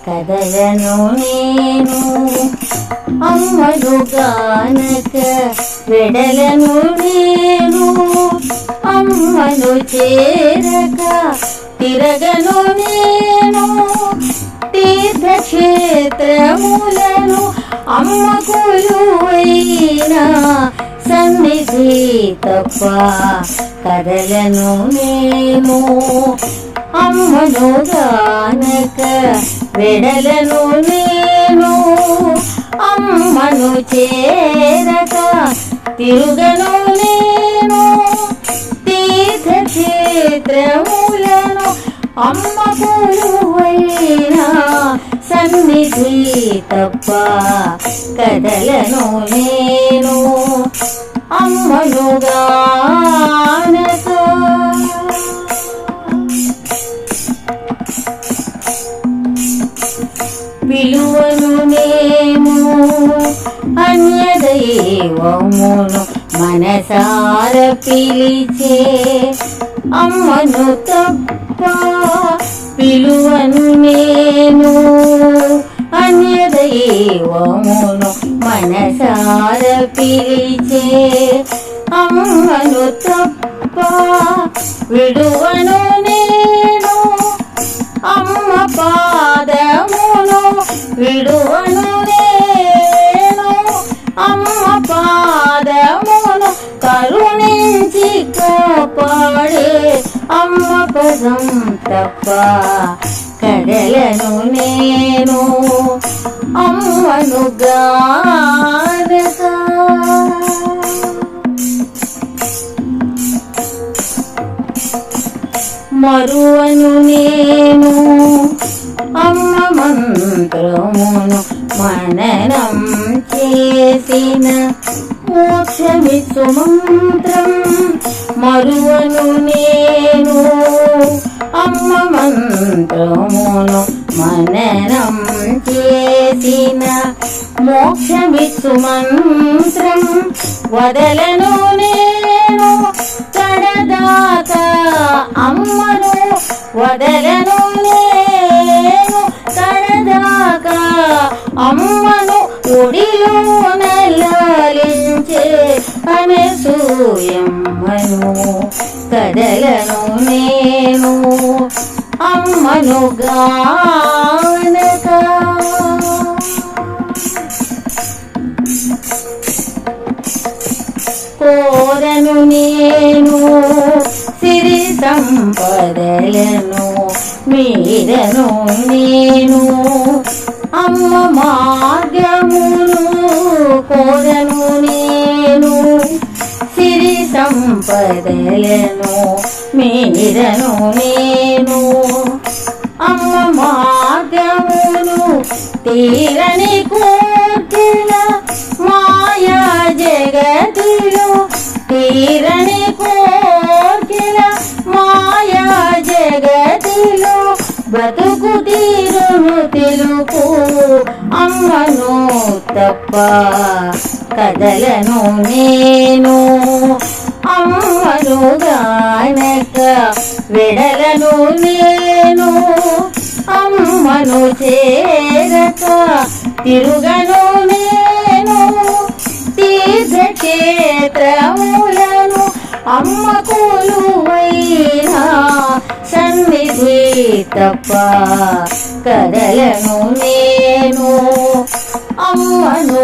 కదలను నేను అమ్మను గానక వెడలను నేను అమ్మను చేరక తిరగను నేను తీర్థక్షేత్రములను అమ్మ కొలువైన సన్నిధి తప్ప కదలను నేను అమ్మను గానక వెడలను నేను అమ్మను చేరక తిరుగను నేను తీర్థక్షేత్రములను అమ్మ కొలువైన సన్నిధి తప్ప కదలను నేను అమ్మను గానక పిలువను నేను అన్యదైవమును మనసార పిలిచే అమ్మను తప్ప పిలువను నేను అన్యదైవమును మనసార పిలిచే అమ్మను తప్ప విడువను నేను అమ్మ పాదమును విడువను నేను అమ్మ పాదమును కరుణించి కాపాడే అమ్మ పదం తప్ప కదలను నేను అమ్మను గానక మరువను నేను అమ్మ మంత్రమును మననం చేసిన మోక్షమిచ్చు మంత్రం మరువను నేను అమ్మ మంత్రమును మననం చేసిన మోక్షమిచ్చు మంత్రం వదలను నేను కడదాకా అమ్మను వదలను నేను కడదాకా అమ్మను ఒడిలో నల్లాలించే అనసూయమ్మను కదలను నేను అమ్మను గానక కోరను నేను సిరి సంపదలను మీరను నేను అమ్మ మార్గమును కోరను నేను సిరి సంపదలను మీరను నేను అమ్మ మార్గమును తీరని కోర్కెల మాయా జగతిలో తీరని కోర్కెల మాయా జగతిలో బ్రతుకు తీరును తెలుపు అమ్మను తప్ప కదలను నేను అమ్మను గానక వెడలను నేను అమ్మను చేరక తిరుగను నేను తీర్థక్షేత్రములను అమ్మ కొలువైన సన్నిధి తప్ప కదలను నేను అమ్మను